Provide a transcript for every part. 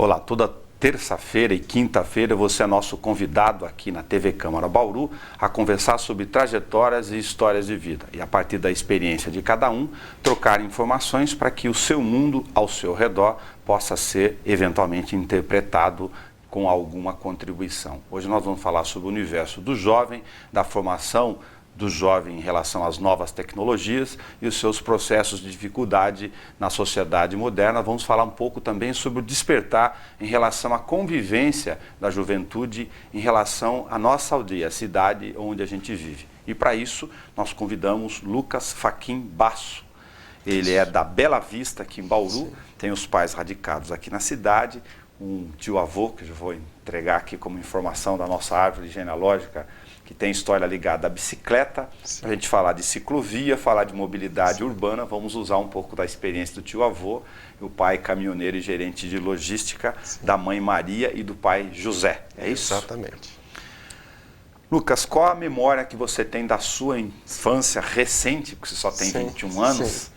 Olá, toda terça-feira e quinta-feira você é nosso convidado aqui na TV Câmara Bauru a conversar sobre trajetórias e histórias de vida e a partir da experiência de cada um, trocar informações para que o seu mundo ao seu redor possa ser eventualmente interpretado com alguma contribuição. Hoje nós vamos falar sobre o universo do jovem, da formação do jovem em relação às novas tecnologias e os seus processos de dificuldade na sociedade moderna. Vamos falar um pouco também sobre o despertar em relação à convivência da juventude em relação à nossa aldeia, a cidade onde a gente vive. E para isso nós convidamos Lucas Fachin Basso. Ele é da Bela Vista, aqui em Bauru. Sim. Tem os pais radicados aqui na cidade, um tio-avô, que eu vou entregar aqui como informação da nossa árvore genealógica, que tem história ligada à bicicleta. Para a gente falar de ciclovia, falar de mobilidade urbana, vamos usar um pouco da experiência do tio-avô, o pai caminhoneiro e gerente de logística, da mãe Maria e do pai José. É isso? Exatamente. Lucas, qual a memória que você tem da sua infância recente, porque você só tem 21 anos,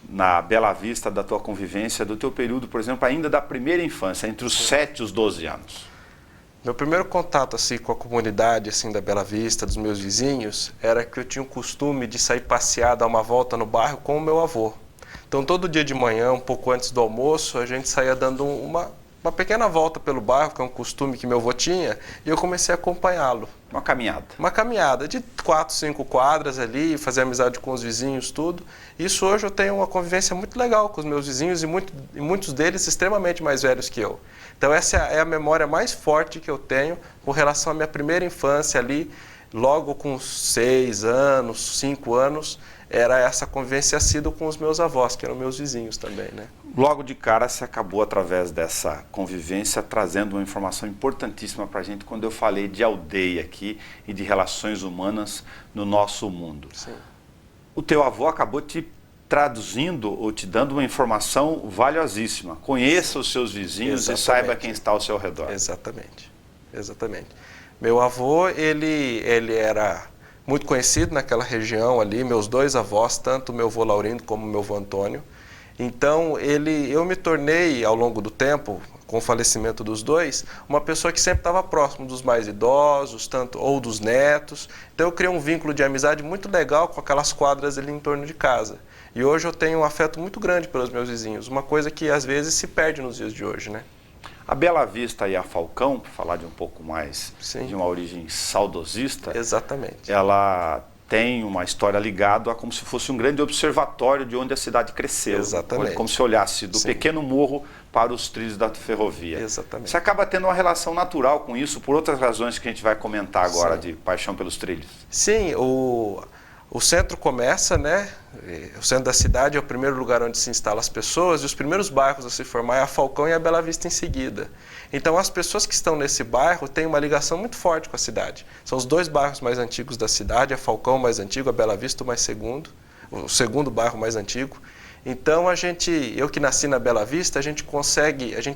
na Bela Vista, da tua convivência, do teu período, por exemplo, ainda da primeira infância, entre os 7 e os 12 anos? Meu primeiro contato assim, com a comunidade assim, da Bela Vista, dos meus vizinhos, era que eu tinha o costume de sair passear, dar uma volta no bairro com o meu avô. Então, todo dia de manhã, um pouco antes do almoço, a gente saía dando uma pequena volta pelo bairro, que é um costume que meu avô tinha, e eu comecei a acompanhá-lo. Uma caminhada. Uma caminhada de 4, 5 quadras ali, fazer amizade com os vizinhos, tudo. Isso hoje eu tenho uma convivência muito legal com os meus vizinhos e muitos deles extremamente mais velhos que eu. Então essa é a memória mais forte que eu tenho com relação à minha primeira infância ali, logo com 6 anos, 5 anos, era essa convivência assídua com os meus avós, que eram meus vizinhos também, né? Logo de cara, você acabou, através dessa convivência, trazendo uma informação importantíssima para a gente quando eu falei de aldeia aqui e de relações humanas no nosso mundo. Sim. O teu avô acabou te traduzindo ou te dando uma informação valiosíssima. Conheça os seus vizinhos. Exatamente. E saiba quem está ao seu redor. Exatamente, exatamente. Meu avô, ele era muito conhecido naquela região ali, meus dois avós, tanto meu avô Laurindo como meu avô Antônio. Então, eu me tornei, ao longo do tempo, com o falecimento dos dois, uma pessoa que sempre estava próximo dos mais idosos, ou dos netos. Então, eu criei um vínculo de amizade muito legal com aquelas quadras ali em torno de casa. E hoje eu tenho um afeto muito grande pelos meus vizinhos, uma coisa que às vezes se perde nos dias de hoje, né? A Bela Vista e a Falcão, para falar de um pouco mais de uma origem saudosista, exatamente, ela tem uma história ligada a como se fosse um grande observatório de onde a cidade cresceu. Exatamente. Como se olhasse do pequeno morro para os trilhos da ferrovia. Exatamente. Você acaba tendo uma relação natural com isso, por outras razões que a gente vai comentar agora, de paixão pelos trilhos. Sim, o centro começa, né? O centro da cidade é o primeiro lugar onde se instalam as pessoas e os primeiros bairros a se formar é a Falcão e a Bela Vista em seguida. Então as pessoas que estão nesse bairro têm uma ligação muito forte com a cidade. São os dois bairros mais antigos da cidade, a Falcão mais antigo, a Bela Vista o segundo bairro mais antigo. Então eu que nasci na Bela Vista, a gente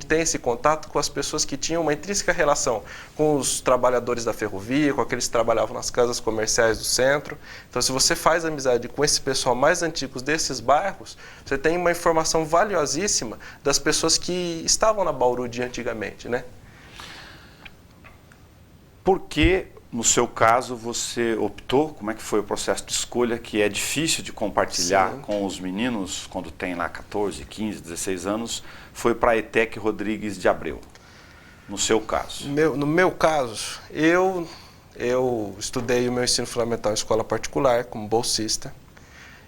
tem esse contato com as pessoas que tinham uma intrínseca relação com os trabalhadores da ferrovia, com aqueles que trabalhavam nas casas comerciais do centro. Então, se você faz amizade com esse pessoal mais antigos desses bairros, você tem uma informação valiosíssima das pessoas que estavam na Bauru de antigamente, né? Por que, no seu caso, você optou, como é que foi o processo de escolha, que é difícil de compartilhar com os meninos, quando tem lá 14, 15, 16 anos, foi para a ETEC Rodrigues de Abreu, no seu caso? No meu caso, eu estudei o meu ensino fundamental em escola particular, como bolsista,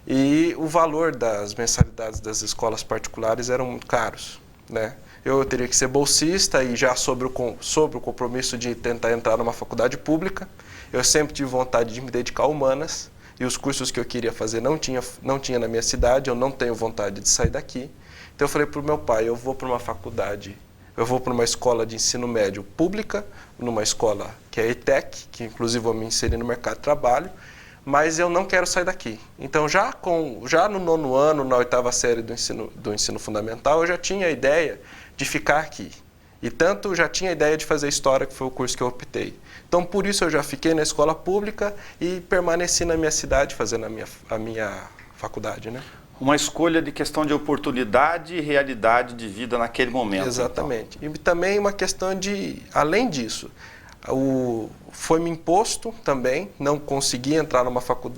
e o valor das mensalidades das escolas particulares eram muito caros, né? Eu teria que ser bolsista e já sobre o compromisso de tentar entrar numa faculdade pública. Eu sempre tive vontade de me dedicar a humanas e os cursos que eu queria fazer não tinha na minha cidade, eu não tenho vontade de sair daqui. Então eu falei para o meu pai, eu vou para uma faculdade, eu vou para uma escola de ensino médio pública, numa escola que é a ETEC, que inclusive eu me inseri no mercado de trabalho, mas eu não quero sair daqui. Então já no 9º ano, na 8ª série do ensino fundamental, eu já tinha a ideia de ficar aqui. E tanto já tinha a ideia de fazer História, que foi o curso que eu optei. Então, por isso eu já fiquei na escola pública e permaneci na minha cidade fazendo a minha faculdade, né? Uma escolha de questão de oportunidade e realidade de vida naquele momento. Exatamente. Então. E também uma questão de, além disso, foi me imposto também, não consegui entrar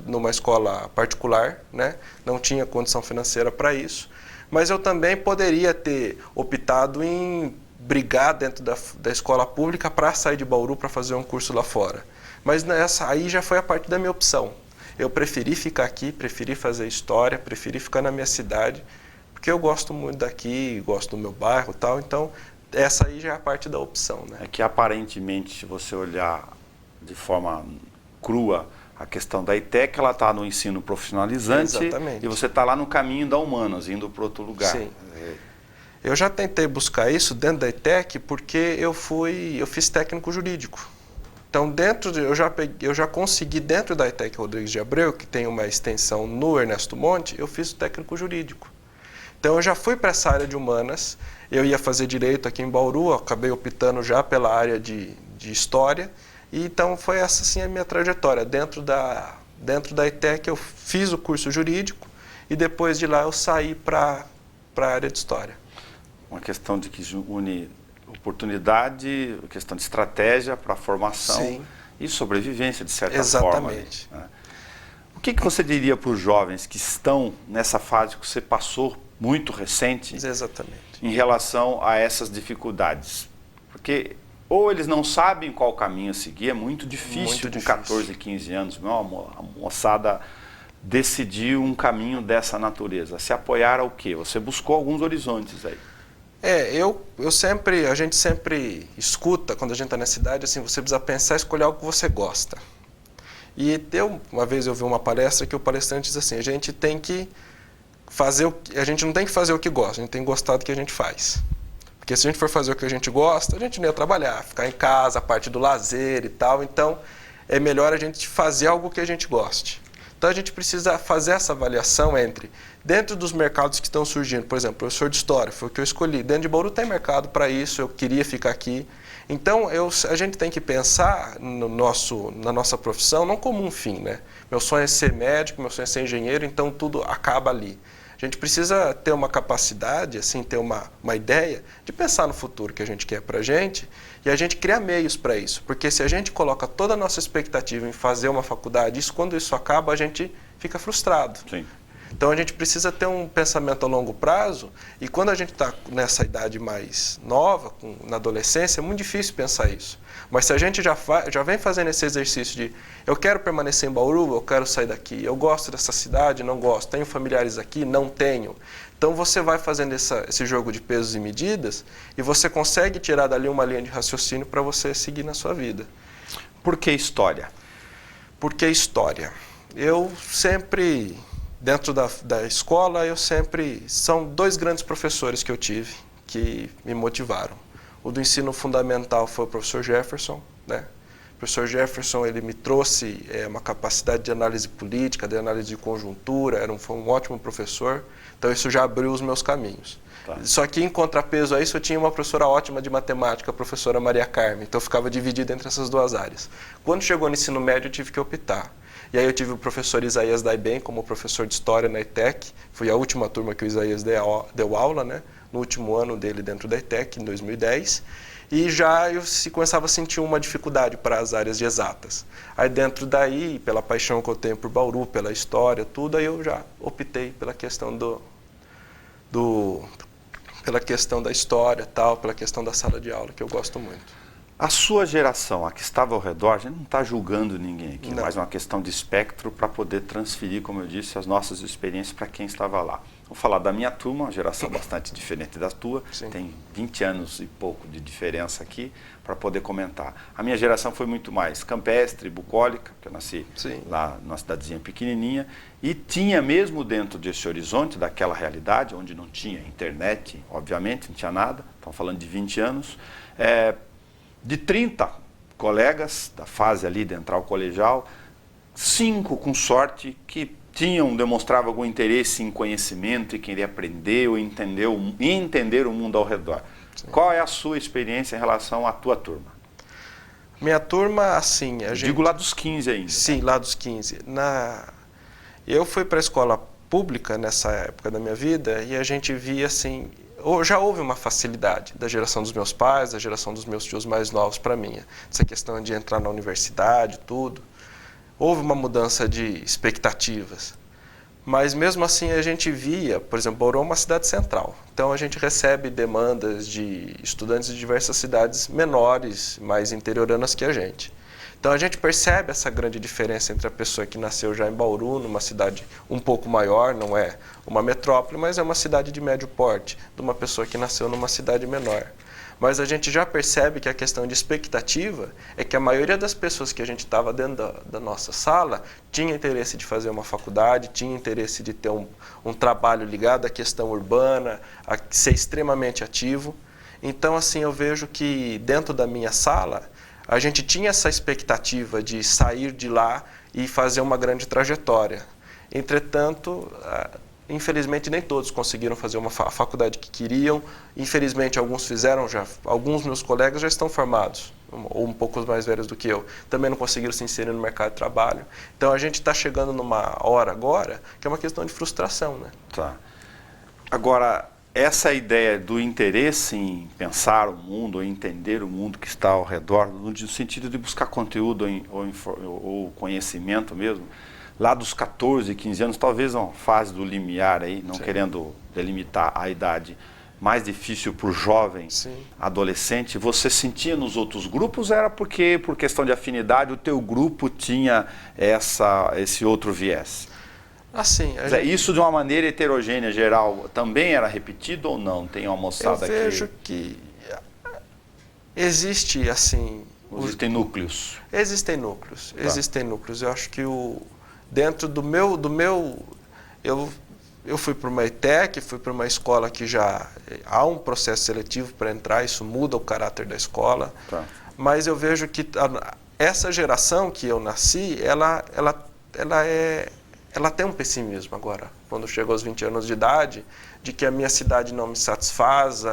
numa escola particular, né? Não tinha condição financeira para isso, mas eu também poderia ter optado em brigar dentro da escola pública para sair de Bauru para fazer um curso lá fora. Mas aí já foi a parte da minha opção. Eu preferi ficar aqui, preferi fazer história, preferi ficar na minha cidade, porque eu gosto muito daqui, gosto do meu bairro e tal, então essa aí já é a parte da opção, né? É que aparentemente, se você olhar de forma crua a questão da ETEC, ela está no ensino profissionalizante. Exatamente. E você está lá no caminho da Humanas, indo para outro lugar. Sim. Eu já tentei buscar isso dentro da ETEC porque eu fiz técnico jurídico. Então, eu já consegui, dentro da ETEC Rodrigues de Abreu, que tem uma extensão no Ernesto Monte, eu fiz o técnico jurídico. Então, eu já fui para essa área de humanas, eu ia fazer direito aqui em Bauru, acabei optando já pela área de história, e então foi essa sim a minha trajetória. Dentro da ETEC eu fiz o curso jurídico e depois de lá eu saí para a área de história. Uma questão de que une oportunidade, questão de estratégia para a formação. Sim. E sobrevivência, de certa forma. Exatamente. Né? O que você diria para os jovens que estão nessa fase que você passou muito recente? Exatamente. Em relação a essas dificuldades? Porque ou eles não sabem qual caminho seguir, é muito difícil com 14, 15 anos, a moçada decidir um caminho dessa natureza. Se apoiar ao quê? Você buscou alguns horizontes aí. A gente sempre escuta, quando a gente está na cidade, assim, você precisa pensar e escolher algo que você gosta. E uma vez eu vi uma palestra que o palestrante diz assim, a gente não tem que fazer o que gosta, a gente tem que gostar do que a gente faz. Porque se a gente for fazer o que a gente gosta, a gente não ia trabalhar, ficar em casa, a parte do lazer e tal. Então, é melhor a gente fazer algo que a gente goste. Então, a gente precisa fazer essa avaliação dentro dos mercados que estão surgindo. Por exemplo, professor de história, foi o que eu escolhi. Dentro de Bauru tem mercado para isso, eu queria ficar aqui. Então, a gente tem que pensar na nossa profissão não como um fim, né? Meu sonho é ser médico, meu sonho é ser engenheiro, então tudo acaba ali. A gente precisa ter uma capacidade, assim, ter uma ideia de pensar no futuro que a gente quer para a gente e a gente criar meios para isso. Porque se a gente coloca toda a nossa expectativa em fazer uma faculdade, quando isso acaba, a gente fica frustrado. Sim. Então a gente precisa ter um pensamento a longo prazo e quando a gente está nessa idade mais nova, na adolescência, é muito difícil pensar isso. Mas se a gente já vem fazendo esse exercício de eu quero permanecer em Bauru, eu quero sair daqui, eu gosto dessa cidade, não gosto, tenho familiares aqui, não tenho. Então você vai fazendo esse jogo de pesos e medidas e você consegue tirar dali uma linha de raciocínio para você seguir na sua vida. Por que história? Por que história? Eu sempre... Dentro da escola, são dois grandes professores que eu tive que me motivaram. O do ensino fundamental foi o professor Jefferson, né? O professor Jefferson, ele me trouxe uma capacidade de análise política, de análise de conjuntura, foi um ótimo professor, então isso já abriu os meus caminhos. Tá. Só que em contrapeso a isso, eu tinha uma professora ótima de matemática, a professora Maria Carmen, então eu ficava dividido entre essas duas áreas. Quando chegou no ensino médio, eu tive que optar. E aí eu tive o professor Isaías Daiben como professor de História na ETEC. Foi a última turma que o Isaías deu aula, né? No último ano dele dentro da ETEC, em 2010. E já eu começava a sentir uma dificuldade para as áreas de exatas. Aí dentro daí, pela paixão que eu tenho por Bauru, pela história, tudo, aí eu já optei pela questão pela questão da história, tal, pela questão da sala de aula, que eu gosto muito. A sua geração, a que estava ao redor, a gente não está julgando ninguém aqui, não. Mas é uma questão de espectro para poder transferir, como eu disse, as nossas experiências para quem estava lá. Vou falar da minha turma, uma geração bastante diferente da tua, Sim. Tem 20 anos e pouco de diferença aqui para poder comentar. A minha geração foi muito mais campestre, bucólica, que eu nasci Sim. lá numa cidadezinha pequenininha, e tinha mesmo dentro desse horizonte, daquela realidade, onde não tinha internet, obviamente, não tinha nada, estamos falando de 20 anos, de 30 colegas da fase ali de entrar ao colegial, 5 com sorte que demonstravam algum interesse em conhecimento e querer aprender ou entender o mundo ao redor. Sim. Qual é a sua experiência em relação à tua turma? Minha turma, assim... Digo lá dos 15 ainda. Sim, lá dos 15. Eu fui para a escola pública nessa época da minha vida e a gente via assim, já houve uma facilidade da geração dos meus pais, da geração dos meus tios mais novos para a minha. Essa questão de entrar na universidade, tudo. Houve uma mudança de expectativas. Mas mesmo assim a gente via, por exemplo, Bauru é uma cidade central. Então a gente recebe demandas de estudantes de diversas cidades menores, mais interioranas que a gente. Então a gente percebe essa grande diferença entre a pessoa que nasceu já em Bauru, numa cidade um pouco maior, não é uma metrópole, mas é uma cidade de médio porte, de uma pessoa que nasceu numa cidade menor. Mas a gente já percebe que a questão de expectativa é que a maioria das pessoas que a gente estava dentro da nossa sala tinha interesse de fazer uma faculdade, tinha interesse de ter um trabalho ligado à questão urbana, a ser extremamente ativo. Então, assim, eu vejo que dentro da minha sala, a gente tinha essa expectativa de sair de lá e fazer uma grande trajetória. Entretanto, infelizmente nem todos conseguiram fazer uma faculdade que queriam. Infelizmente alguns fizeram já, alguns meus colegas já estão formados, ou um pouco mais velhos do que eu. Também não conseguiram se inserir no mercado de trabalho. Então a gente está chegando numa hora agora que é uma questão de frustração, né? Tá. Agora, essa ideia do interesse em pensar o mundo, ou entender o mundo que está ao redor, no sentido de buscar conteúdo ou conhecimento mesmo, lá dos 14, 15 anos, talvez uma fase do limiar aí, não Sim. querendo delimitar a idade mais difícil para o jovem, Sim. adolescente, você sentia nos outros grupos, era porque, por questão de afinidade, o teu grupo tinha esse outro viés? Assim, Isso de uma maneira heterogênea, geral, também era repetido ou não? Tem uma moçada aqui? Eu vejo que existe, assim... Existem núcleos? Existem núcleos, tá. Existem núcleos. Eu acho que dentro do meu eu fui para uma ETEC, fui para uma escola que já há um processo seletivo para entrar, isso muda o caráter da escola, tá. Mas eu vejo que essa geração que eu nasci, ela tem um pessimismo agora, quando chega aos 20 anos de idade, de que a minha cidade não me satisfaz,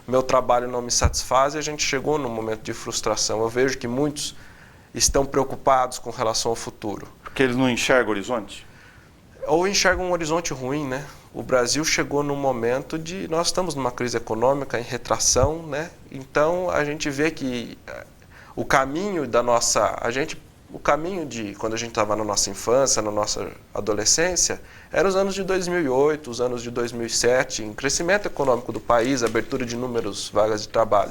meu trabalho não me satisfaz, e a gente chegou num momento de frustração. Eu vejo que muitos estão preocupados com relação ao futuro. Porque eles não enxergam o horizonte? Ou enxergam um horizonte ruim, né? O Brasil chegou num momento de... Nós estamos numa crise econômica, em retração, né? Então, a gente vê que o caminho da nossa... O caminho de quando a gente estava na nossa infância, na nossa adolescência, eram os anos de 2008, os anos de 2007, em crescimento econômico do país, abertura de números, vagas de trabalho.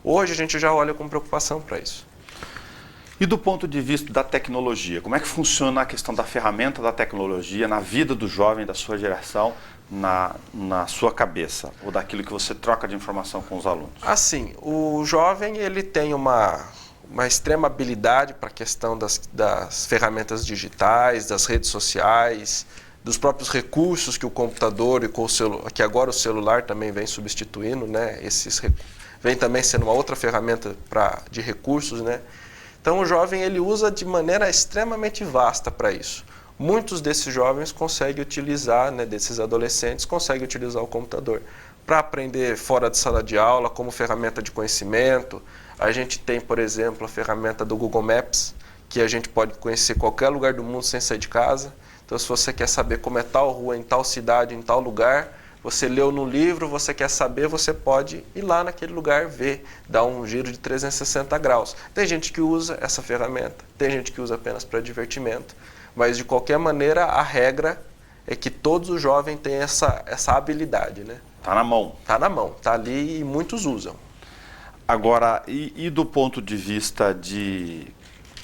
Hoje, a gente já olha com preocupação para isso. E do ponto de vista da tecnologia, como é que funciona a questão da ferramenta da tecnologia na vida do jovem, da sua geração, na sua cabeça, ou daquilo que você troca de informação com os alunos? Assim, o jovem ele tem uma extrema habilidade para a questão das ferramentas digitais, das redes sociais, dos próprios recursos que o computador e que agora o celular também vem substituindo, né? Vem também sendo uma outra ferramenta de recursos, né? Então o jovem ele usa de maneira extremamente vasta para isso. Muitos desses jovens conseguem utilizar, né, desses adolescentes, conseguem utilizar o computador para aprender fora de sala de aula, como ferramenta de conhecimento. A gente tem, por exemplo, a ferramenta do Google Maps, que a gente pode conhecer qualquer lugar do mundo sem sair de casa. Então, se você quer saber como é tal rua, em tal cidade, em tal lugar, você leu no livro, você quer saber, você pode ir lá naquele lugar, ver, dar um giro de 360 graus. Tem gente que usa essa ferramenta, tem gente que usa apenas para divertimento, mas de qualquer maneira a regra é que todos os jovens têm essa habilidade, né? Tá na mão. Tá na mão, tá ali e muitos usam. Agora, e do ponto de vista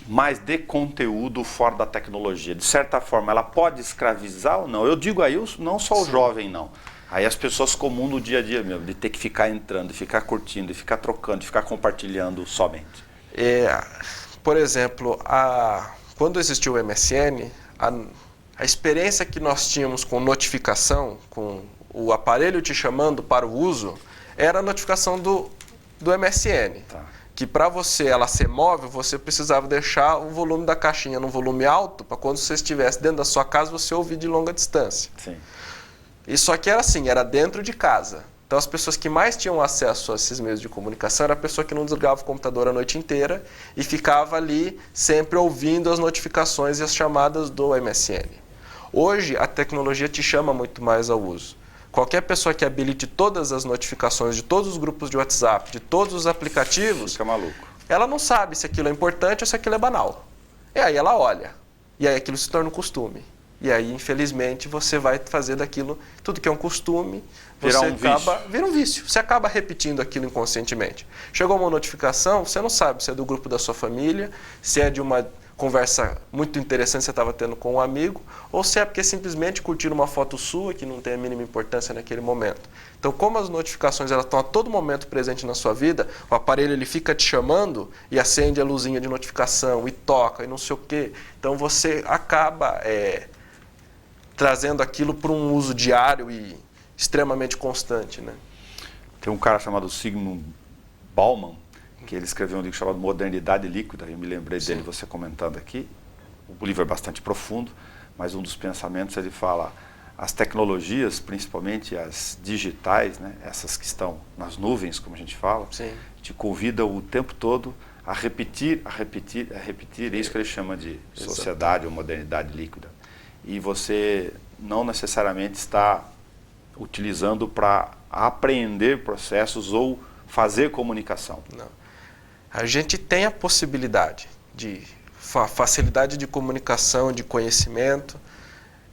mais de conteúdo fora da tecnologia? De certa forma, ela pode escravizar ou não? Eu digo aí não só o jovem, não. Aí as pessoas comuns no dia a dia mesmo, de ter que ficar entrando, de ficar curtindo, de ficar trocando, de ficar compartilhando somente. Por exemplo, quando existiu o MSN, a experiência que nós tínhamos com notificação, com o aparelho te chamando para o uso, era a notificação do MSN. Tá. Que para ela ser móvel, você precisava deixar o volume da caixinha num volume alto, para quando você estivesse dentro da sua casa, você ouvir de longa distância. Sim. E só que era assim, era dentro de casa. Então as pessoas que mais tinham acesso a esses meios de comunicação era a pessoa que não desligava o computador a noite inteira e ficava ali sempre ouvindo as notificações e as chamadas do MSN. Hoje, a tecnologia te chama muito mais ao uso. Qualquer pessoa que habilite todas as notificações de todos os grupos de WhatsApp, de todos os aplicativos, fica maluco. Ela não sabe se aquilo é importante ou se aquilo é banal. E aí ela olha. E aí aquilo se torna um costume. E aí, infelizmente, você vai fazer daquilo, tudo que é um costume, vira um vício. Você acaba repetindo aquilo inconscientemente. Chegou uma notificação, você não sabe se é do grupo da sua família, se é de uma conversa muito interessante que você estava tendo com um amigo, ou se é porque simplesmente curtiram uma foto sua que não tem a mínima importância naquele momento. Então, como as notificações elas estão a todo momento presentes na sua vida, o aparelho ele fica te chamando e acende a luzinha de notificação e toca e não sei o quê. Então, você acaba trazendo aquilo para um uso diário e extremamente constante, né? Tem um cara chamado Zygmunt Bauman, que ele escreveu um livro chamado Modernidade Líquida, eu me lembrei dele, você comentando aqui. O livro é bastante profundo, mas um dos pensamentos ele fala, as tecnologias, principalmente as digitais, né, essas que estão nas nuvens, como a gente fala, te convidam o tempo todo a repetir, é isso que ele chama de sociedade ou modernidade líquida. E você não necessariamente está utilizando para apreender processos ou fazer comunicação. Não. A gente tem a possibilidade de facilidade de comunicação, de conhecimento.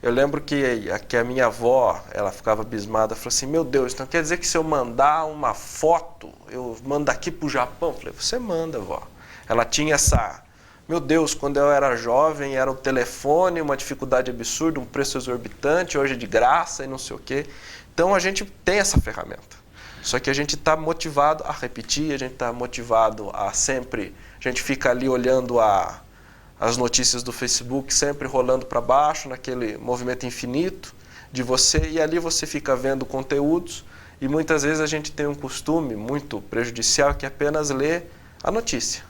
Eu lembro que a minha avó, ela ficava abismada, falou assim, meu Deus, então quer dizer que se eu mandar uma foto, eu mando aqui para o Japão? Eu falei, você manda, vó. Ela tinha essa... Meu Deus, quando eu era jovem, era o telefone, uma dificuldade absurda, um preço exorbitante, hoje é de graça e não sei o quê. Então a gente tem essa ferramenta. Só que a gente está motivado a repetir, a gente está motivado a sempre... A gente fica ali olhando as notícias do Facebook, sempre rolando para baixo, naquele movimento infinito de você, e ali você fica vendo conteúdos, e muitas vezes a gente tem um costume muito prejudicial, que é apenas ler a notícia.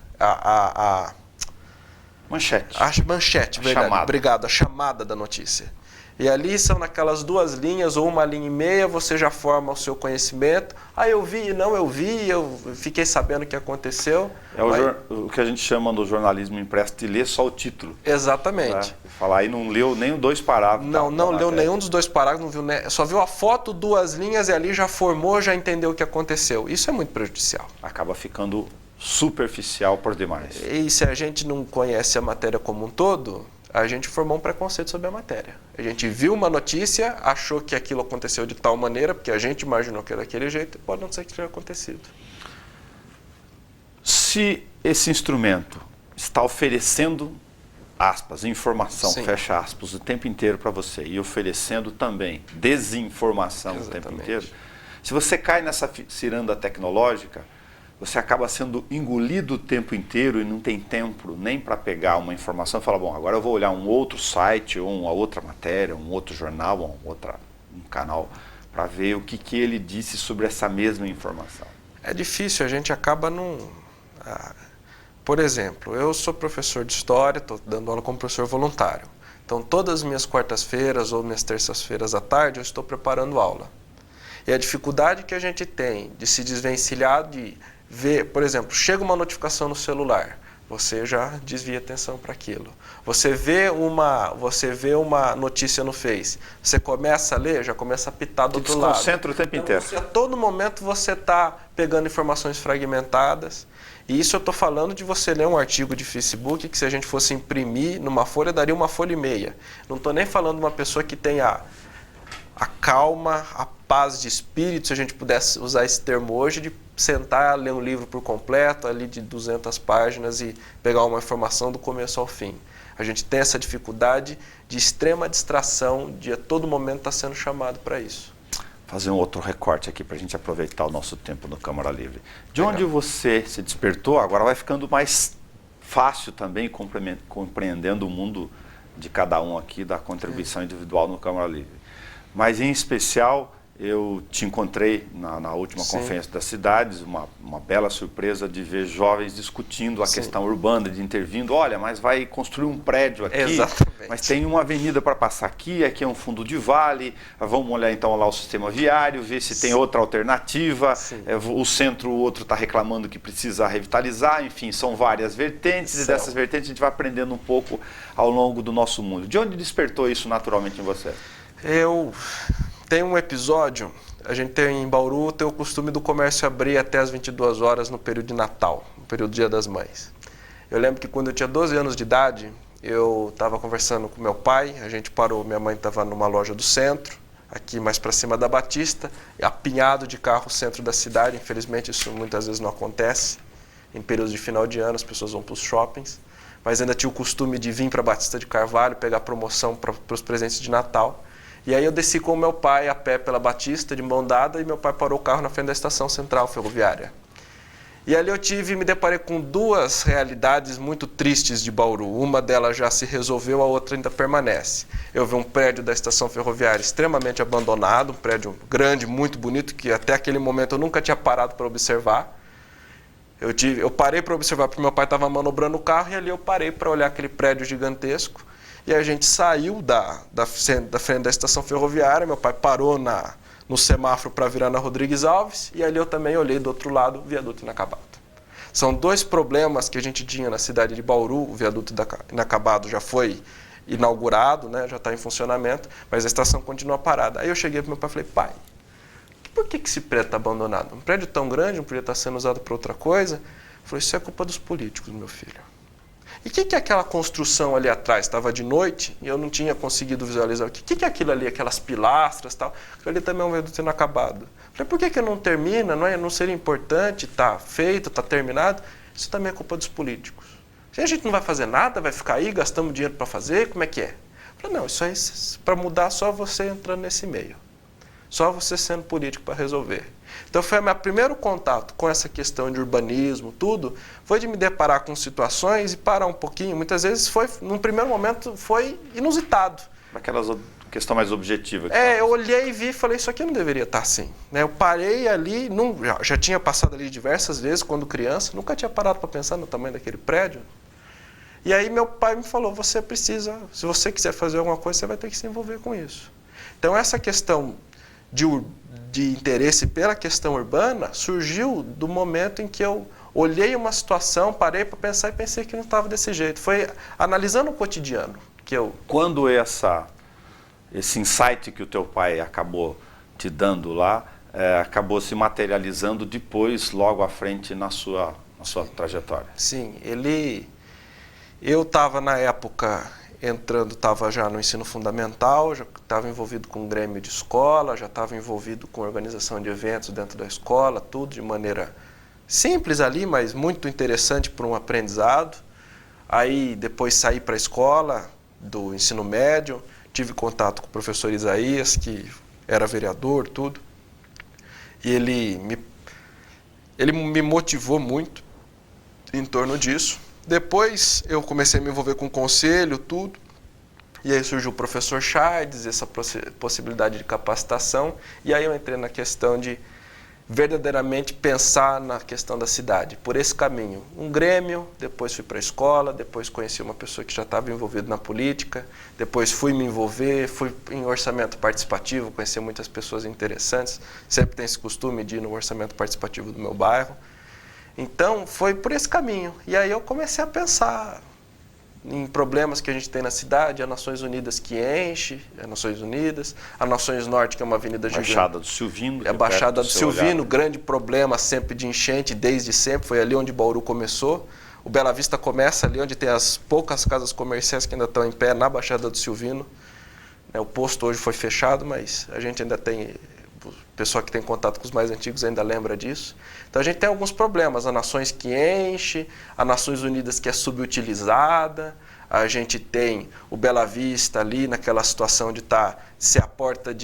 Manchete. A manchete, verdade. Chamada. Obrigado, a chamada da notícia. E ali são naquelas 2 linhas ou 1 linha e meia, você já forma o seu conhecimento. Ah, eu vi, não eu vi, eu fiquei sabendo o que aconteceu. É o que a gente chama no jornalismo impresso de ler só o título. Exatamente. Falar aí não leu nem 2 parágrafos. Não leu nenhum dos 2 parágrafos, não viu, só viu a foto, 2 linhas e ali já formou, já entendeu o que aconteceu. Isso é muito prejudicial. Acaba ficando superficial por demais. E se a gente não conhece a matéria como um todo, a gente formou um preconceito sobre a matéria. A gente viu uma notícia, achou que aquilo aconteceu de tal maneira, porque a gente imaginou que era daquele jeito, e pode não ser que tenha acontecido. Se esse instrumento está oferecendo, aspas, informação, fecha aspas, o tempo inteiro para você, e oferecendo também desinformação o tempo inteiro, se você cai nessa ciranda tecnológica, você acaba sendo engolido o tempo inteiro e não tem tempo nem para pegar uma informação e falar, bom, agora eu vou olhar um outro site, ou uma outra matéria, um outro jornal, um canal, para ver o que ele disse sobre essa mesma informação. É difícil, a gente acaba Por exemplo, eu sou professor de História, estou dando aula como professor voluntário. Então, todas as minhas quartas-feiras ou minhas terças-feiras à tarde, eu estou preparando aula. E a dificuldade que a gente tem de se desvencilhar de ver, por exemplo, chega uma notificação no celular, você já desvia atenção para aquilo. Você vê uma notícia no Face, você começa a ler, já começa a pitar do outro lado. Desconcentra o tempo inteiro. A todo momento você está pegando informações fragmentadas. E isso eu estou falando de você ler um artigo de Facebook que se a gente fosse imprimir numa folha, daria 1,5 folhas. Não estou nem falando de uma pessoa que tenha a calma, a paz de espírito, se a gente pudesse usar esse termo hoje, de sentar, ler um livro por completo, ali de 200 páginas e pegar uma informação do começo ao fim. A gente tem essa dificuldade de extrema distração, de a todo momento estar sendo chamado para isso. Fazer um outro recorte aqui para a gente aproveitar o nosso tempo no Câmara Livre. De onde você se despertou, agora vai ficando mais fácil também compreendendo o mundo de cada um aqui, da contribuição individual no Câmara Livre. Mas, em especial, Eu te encontrei na última Sim. Conferência das Cidades, uma bela surpresa de ver jovens discutindo a Sim. questão urbana, de intervindo. Olha, mas vai construir um prédio aqui, Exatamente. mas tem uma avenida para passar aqui é um fundo de vale, vamos olhar então lá o sistema viário, ver se tem outra alternativa. O centro, o outro está reclamando que precisa revitalizar, enfim, são várias vertentes, e dessas vertentes a gente vai aprendendo um pouco ao longo do nosso mundo. De onde despertou isso naturalmente em você? Tem um episódio, a gente tem em Bauru, tem o costume do comércio abrir até as 22 horas no período de Natal, no período do Dia das Mães. Eu lembro que quando eu tinha 12 anos de idade, eu estava conversando com meu pai, a gente parou, minha mãe estava numa loja do centro, aqui mais para cima da Batista, apinhado de carro o centro da cidade, infelizmente isso muitas vezes não acontece, em períodos de final de ano as pessoas vão para os shoppings, mas ainda tinha o costume de vir para Batista de Carvalho, pegar promoção para os presentes de Natal. E aí eu desci com o meu pai a pé pela Batista, de mão dada, e meu pai parou o carro na frente da estação central ferroviária. E ali me deparei com duas realidades muito tristes de Bauru. Uma delas já se resolveu, a outra ainda permanece. Eu vi um prédio da estação ferroviária extremamente abandonado, um prédio grande, muito bonito, que até aquele momento eu nunca tinha parado para observar. Eu parei para observar porque meu pai estava manobrando o carro, e ali eu parei para olhar aquele prédio gigantesco. E a gente saiu da frente da estação ferroviária, meu pai parou no semáforo para virar na Rodrigues Alves, e ali eu também olhei do outro lado o viaduto inacabado. São dois problemas que a gente tinha na cidade de Bauru. O viaduto inacabado já foi inaugurado, né, já está em funcionamento, mas a estação continua parada. Aí eu cheguei para meu pai e falei, pai, por que esse prédio está abandonado? Um prédio tão grande, não podia estar sendo usado para outra coisa? Ele falou, isso é culpa dos políticos, meu filho. E o que é aquela construção ali atrás? Estava de noite e eu não tinha conseguido visualizar. O que é aquilo ali, aquelas pilastras e tal? Aquilo ali também é um viaduto inacabado. Falei, por que não termina? Não seria importante? Está feito, está terminado? Isso também é culpa dos políticos. Se a gente não vai fazer nada, vai ficar aí, gastamos dinheiro para fazer, como é que é? Falei, não, isso aí para mudar só você entrando nesse meio. Só você sendo político para resolver. Então foi o meu primeiro contato com essa questão de urbanismo, tudo, foi de me deparar com situações e parar um pouquinho. Muitas vezes num primeiro momento, foi inusitado. Aquelas questão mais objetiva. Eu olhei e vi e falei, isso aqui não deveria estar assim. Eu parei ali, já tinha passado ali diversas vezes quando criança, nunca tinha parado para pensar no tamanho daquele prédio. E aí meu pai me falou, você precisa, se você quiser fazer alguma coisa, você vai ter que se envolver com isso. Então essa questão de interesse pela questão urbana surgiu do momento em que eu olhei uma situação, parei para pensar e pensei que não estava desse jeito. Foi analisando o cotidiano que eu... Quando esse insight que o teu pai acabou te dando lá, acabou se materializando depois, logo à frente, na sua trajetória? Sim, eu estava na época... estava já no ensino fundamental, já estava envolvido com o grêmio de escola, já estava envolvido com organização de eventos dentro da escola, tudo de maneira simples ali, mas muito interessante para um aprendizado. Aí depois saí para a escola do ensino médio, tive contato com o professor Isaías, que era vereador, tudo. E ele me motivou muito em torno disso. Depois eu comecei a me envolver com o conselho, tudo, e aí surgiu o professor Chardes, essa possibilidade de capacitação, e aí eu entrei na questão de verdadeiramente pensar na questão da cidade, por esse caminho. Um grêmio, depois fui para a escola, depois conheci uma pessoa que já estava envolvida na política, depois fui me envolver, fui em orçamento participativo, conheci muitas pessoas interessantes, sempre tem esse costume de ir no orçamento participativo do meu bairro. Então, foi por esse caminho. E aí eu comecei a pensar em problemas que a gente tem na cidade, a Nações Unidas que enche, a Nações Norte, que é uma avenida gigante. Baixada do Silvino. A Baixada do Silvino, grande problema sempre de enchente, desde sempre, foi ali onde Bauru começou. O Bela Vista começa ali onde tem as poucas casas comerciais que ainda estão em pé, na Baixada do Silvino. O posto hoje foi fechado, mas a gente ainda tem... O pessoal que tem contato com os mais antigos ainda lembra disso. Então a gente tem alguns problemas, a Nações que enche, a Nações Unidas que é subutilizada, a gente tem o Bela Vista ali naquela situação de ser a porta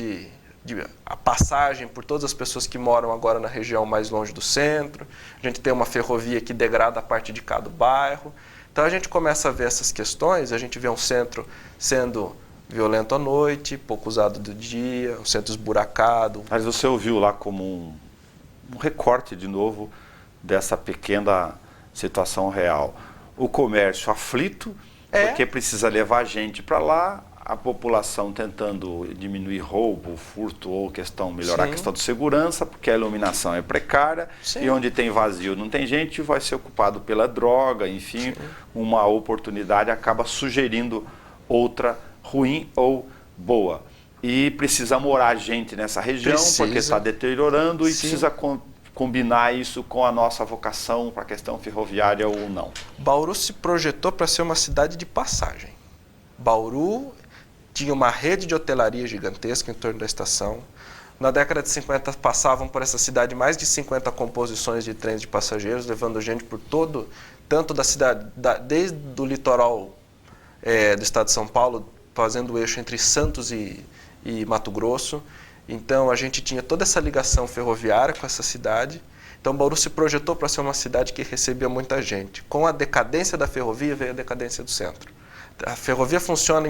a passagem por todas as pessoas que moram agora na região mais longe do centro, a gente tem uma ferrovia que degrada a parte de cá do bairro. Então a gente começa a ver essas questões, a gente vê um centro sendo violento à noite, pouco usado do dia, um centro esburacado. Mas você ouviu lá como um recorte, de novo, dessa pequena situação real. O comércio aflito, porque precisa levar gente para lá, a população tentando diminuir roubo, furto ou melhorar a questão de segurança, porque a iluminação é precária, e onde tem vazio não tem gente, vai ser ocupado pela droga, enfim, uma oportunidade acaba sugerindo outra ruim ou boa. E precisa morar gente nessa região, porque está deteriorando, e precisa combinar isso com a nossa vocação para a questão ferroviária ou não. Bauru se projetou para ser uma cidade de passagem. Bauru tinha uma rede de hotelaria gigantesca em torno da estação. Na década de 50 passavam por essa cidade mais de 50 composições de trens de passageiros, levando gente por todo, tanto da cidade, desde o litoral do estado de São Paulo, fazendo o eixo entre Santos e Mato Grosso. Então a gente tinha toda essa ligação ferroviária com essa cidade. Então Bauru se projetou para ser uma cidade que recebia muita gente. Com a decadência da ferrovia veio a decadência do centro. A ferrovia funciona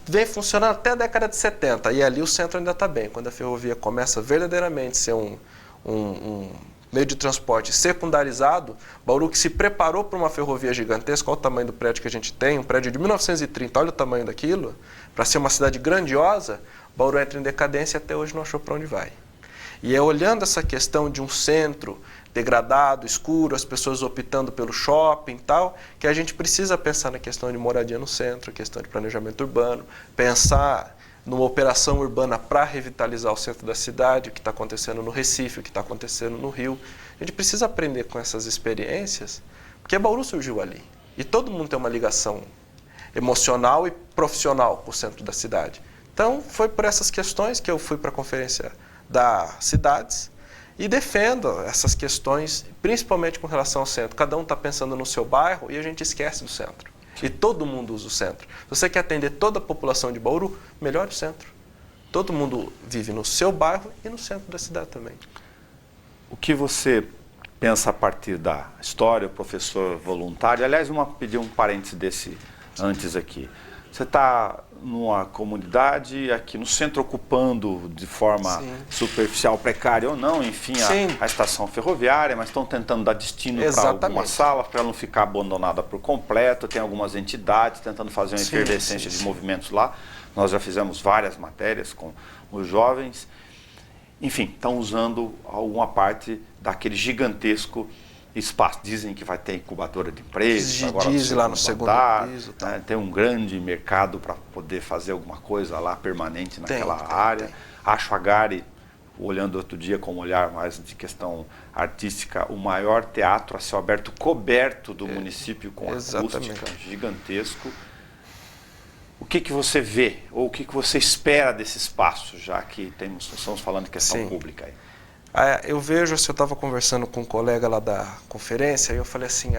vem funcionando até a década de 70, e ali o centro ainda está bem. Quando a ferrovia começa verdadeiramente a ser um meio de transporte secundarizado, Bauru, que se preparou para uma ferrovia gigantesca, olha o tamanho do prédio que a gente tem, um prédio de 1930, olha o tamanho daquilo, para ser uma cidade grandiosa, Bauru entra em decadência e até hoje não achou para onde vai. E é olhando essa questão de um centro degradado, escuro, as pessoas optando pelo shopping e tal, que a gente precisa pensar na questão de moradia no centro, questão de planejamento urbano, pensar numa operação urbana para revitalizar o centro da cidade, o que está acontecendo no Recife, o que está acontecendo no Rio. A gente precisa aprender com essas experiências, porque Bauru surgiu ali. E todo mundo tem uma ligação emocional e profissional com o centro da cidade. Então, foi por essas questões que eu fui para a Conferência das Cidades e defendo essas questões, principalmente com relação ao centro. Cada um está pensando no seu bairro e a gente esquece do centro. E todo mundo usa o centro. Se você quer atender toda a população de Bauru, melhore o centro. Todo mundo vive no seu bairro e no centro da cidade também. O que você pensa a partir da história, o professor voluntário? Aliás, pedir um parêntese desse antes aqui. Você está numa comunidade aqui no centro, ocupando de forma superficial, precária ou não, enfim, a estação ferroviária, mas estão tentando dar destino para algumas salas, para ela não ficar abandonada por completo. Tem algumas entidades tentando fazer uma efervescência de movimentos lá. Nós já fizemos várias matérias com os jovens. Enfim, estão usando alguma parte daquele gigantesco espaço. Dizem que vai ter incubadora de empresas, agora diz lá no segundo piso. Né? Tem um grande mercado para poder fazer alguma coisa lá permanente naquela área. Acho a Gari, olhando outro dia com um olhar mais de questão artística, o maior teatro a céu aberto coberto do município, com acústica, gigantesco. O que você vê, ou o que você espera desse espaço, já que estamos falando de questão pública aí? Eu vejo, eu estava conversando com um colega lá da conferência, e eu falei assim,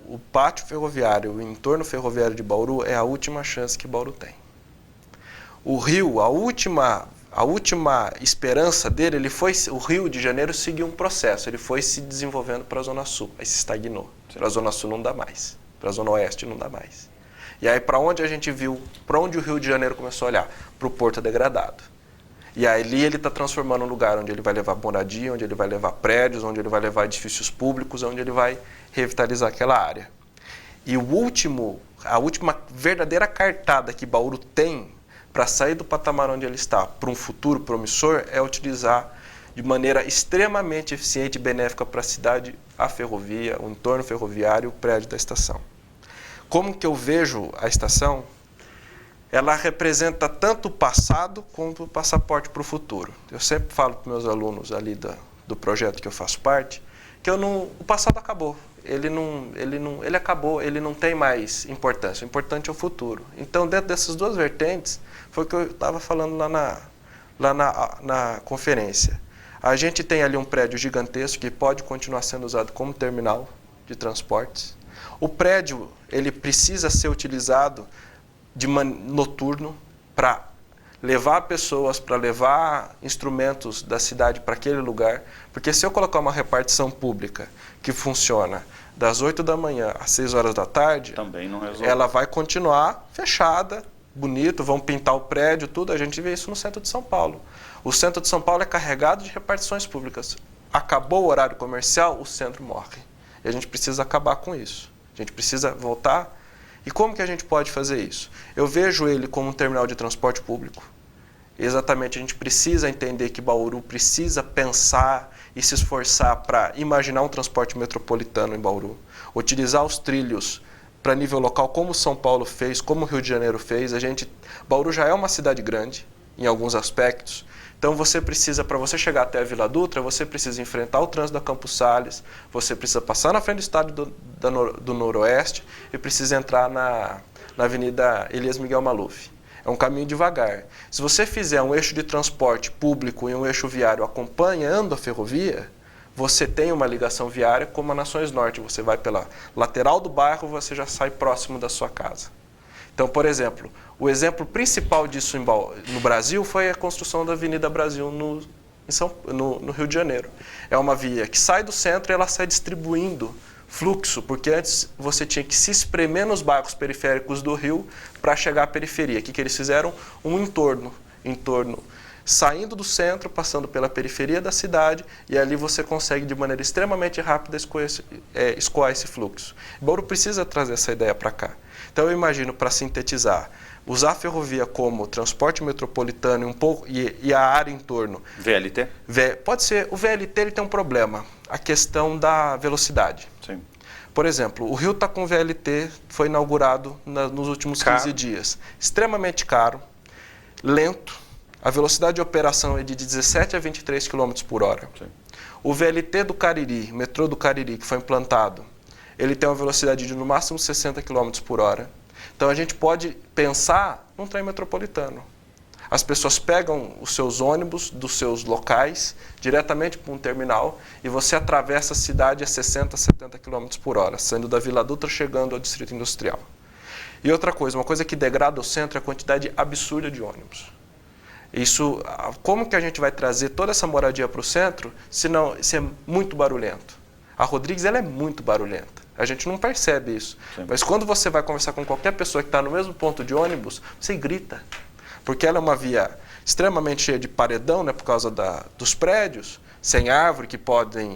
o pátio ferroviário, o entorno ferroviário de Bauru é a última chance que Bauru tem. O Rio, a última esperança dele, o Rio de Janeiro seguiu um processo, ele foi se desenvolvendo para a Zona Sul, aí se estagnou. Para a Zona Sul não dá mais, para a Zona Oeste não dá mais. E aí para onde a gente viu, para onde o Rio de Janeiro começou a olhar? Para o Porto Degradado. E ali ele está transformando um lugar onde ele vai levar moradia, onde ele vai levar prédios, onde ele vai levar edifícios públicos, onde ele vai revitalizar aquela área. E a última verdadeira cartada que Bauru tem para sair do patamar onde ele está para um futuro promissor é utilizar de maneira extremamente eficiente e benéfica para a cidade a ferrovia, o entorno ferroviário, o prédio da estação. Como que eu vejo a estação? Ela representa tanto o passado quanto o passaporte para o futuro. Eu sempre falo para meus alunos ali do projeto que eu faço parte, que o passado acabou. Ele acabou, ele não tem mais importância. O importante é o futuro. Então, dentro dessas duas vertentes, foi o que eu estava falando lá na conferência. A gente tem ali um prédio gigantesco que pode continuar sendo usado como terminal de transportes. O prédio, ele precisa ser utilizado noturno para levar pessoas, para levar instrumentos da cidade para aquele lugar, porque se eu colocar uma repartição pública que funciona das 8 da manhã às 6 horas da tarde, também não resolve. Ela vai continuar fechada bonito, vão pintar o prédio, tudo. A gente vê isso no centro de São Paulo. O centro de São Paulo é carregado de repartições públicas. Acabou o horário comercial, o centro morre. E a gente precisa acabar com isso. A gente precisa voltar. E como que a gente pode fazer isso? Eu vejo ele como um terminal de transporte público. Exatamente, a gente precisa entender que Bauru precisa pensar e se esforçar para imaginar um transporte metropolitano em Bauru. Utilizar os trilhos para nível local, como São Paulo fez, como o Rio de Janeiro fez. Bauru já é uma cidade grande, em alguns aspectos. Então você precisa, para você chegar até a Vila Dutra, você precisa enfrentar o trânsito da Campos Sales, você precisa passar na frente do estádio do Noroeste e precisa entrar na Avenida Elias Miguel Maluf. É um caminho devagar. Se você fizer um eixo de transporte público e um eixo viário acompanhando a ferrovia, você tem uma ligação viária como a Nações Norte. Você vai pela lateral do bairro, você já sai próximo da sua casa. Então, por exemplo, o exemplo principal disso no Brasil foi a construção da Avenida Brasil no Rio de Janeiro. É uma via que sai do centro e ela sai distribuindo fluxo, porque antes você tinha que se espremer nos bairros periféricos do Rio para chegar à periferia. O que eles fizeram? Um entorno, saindo do centro, passando pela periferia da cidade, e ali você consegue de maneira extremamente rápida escoar esse fluxo. Bauru precisa trazer essa ideia para cá. Então eu imagino, para sintetizar, usar a ferrovia como transporte metropolitano e a área em torno. VLT? Pode ser. O VLT ele tem um problema, a questão da velocidade. Sim. Por exemplo, o Rio está com VLT, foi inaugurado nos últimos 15 dias. Extremamente caro, lento, a velocidade de operação é de 17 a 23 km por hora. Sim. O VLT do Cariri, o metrô do Cariri, que foi implantado, ele tem uma velocidade de no máximo 60 km por hora. Então a gente pode pensar num trem metropolitano. As pessoas pegam os seus ônibus dos seus locais diretamente para um terminal e você atravessa a cidade a 60, 70 km por hora, saindo da Vila Dutra chegando ao Distrito Industrial. E outra coisa, uma coisa que degrada o centro é a quantidade absurda de ônibus. Como que a gente vai trazer toda essa moradia para o centro se é muito barulhento? A Rodrigues ela é muito barulhenta. A gente não percebe isso. Sim. Mas quando você vai conversar com qualquer pessoa que está no mesmo ponto de ônibus, você grita. Porque ela é uma via extremamente cheia de paredão, né, por causa dos prédios, sem árvore, que podem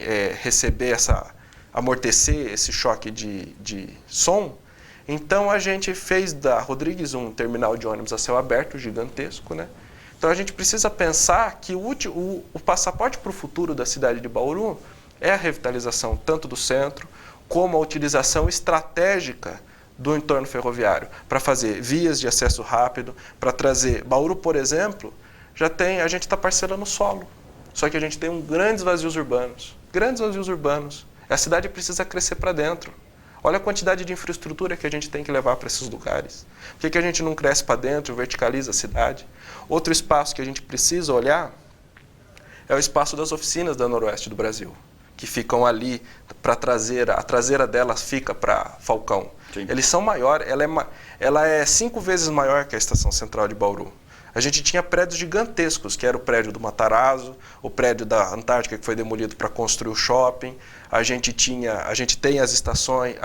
amortecer esse choque de som. Então a gente fez da Rodrigues um terminal de ônibus a céu aberto, gigantesco, né? Então a gente precisa pensar que o passaporte para o futuro da cidade de Bauru é a revitalização tanto do centro, como a utilização estratégica do entorno ferroviário, para fazer vias de acesso rápido, para trazer... Bauru, por exemplo, a gente está parcelando o solo, só que a gente tem grandes vazios urbanos. A cidade precisa crescer para dentro. Olha a quantidade de infraestrutura que a gente tem que levar para esses lugares. Por que a gente não cresce para dentro, verticaliza a cidade? Outro espaço que a gente precisa olhar é o espaço das oficinas da Noroeste do Brasil, que ficam ali para a traseira delas fica para Falcão. Sim. Eles são maiores, ela é 5 vezes maior que a Estação Central de Bauru. A gente tinha prédios gigantescos, que era o prédio do Matarazzo, o prédio da Antártica que foi demolido para construir o shopping. A gente tem as estações,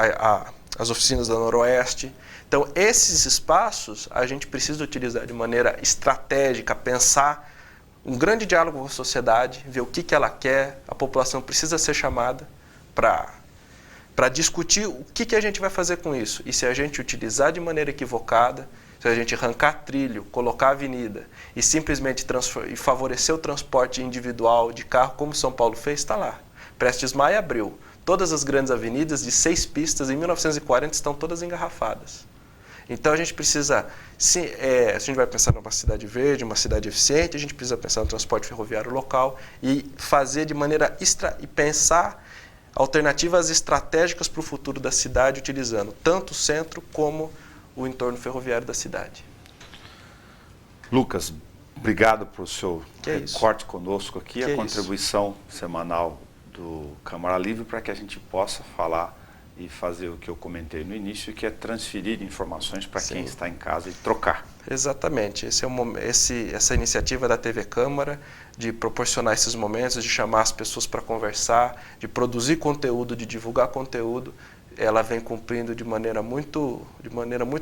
as oficinas da Noroeste. Então, esses espaços a gente precisa utilizar de maneira estratégica, pensar um grande diálogo com a sociedade, ver o que ela quer, a população precisa ser chamada para discutir o que a gente vai fazer com isso. E se a gente utilizar de maneira equivocada, se a gente arrancar trilho, colocar avenida e simplesmente favorecer o transporte individual de carro, como São Paulo fez, está lá. Prestes Maia abriu. Todas as grandes avenidas de 6 pistas em 1940 estão todas engarrafadas. Então a gente precisa, se a gente vai pensar numa cidade verde, uma cidade eficiente, a gente precisa pensar no transporte ferroviário local e fazer de maneira e pensar alternativas estratégicas para o futuro da cidade, utilizando tanto o centro como o entorno ferroviário da cidade. Lucas, obrigado por seu recorte conosco aqui, a contribuição semanal do Câmara Livre para que a gente possa falar e fazer o que eu comentei no início, que é transferir informações para quem está em casa e trocar. Exatamente. Essa iniciativa da TV Câmara de proporcionar esses momentos, de chamar as pessoas para conversar, de produzir conteúdo, de divulgar conteúdo, ela vem cumprindo de maneira muito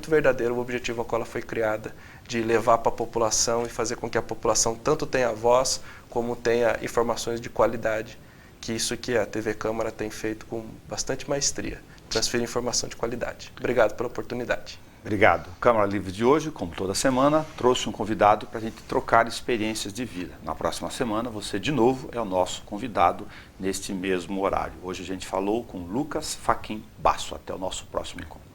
verdadeira o objetivo ao qual ela foi criada, de levar para a população e fazer com que a população tanto tenha voz, como tenha informações de qualidade, que isso que a TV Câmara tem feito com bastante maestria, transferir informação de qualidade. Obrigado pela oportunidade. Obrigado. Câmara Livre de hoje, como toda semana, trouxe um convidado para a gente trocar experiências de vida. Na próxima semana, você de novo é o nosso convidado neste mesmo horário. Hoje a gente falou com Lucas Fachin Basso. Até o nosso próximo encontro.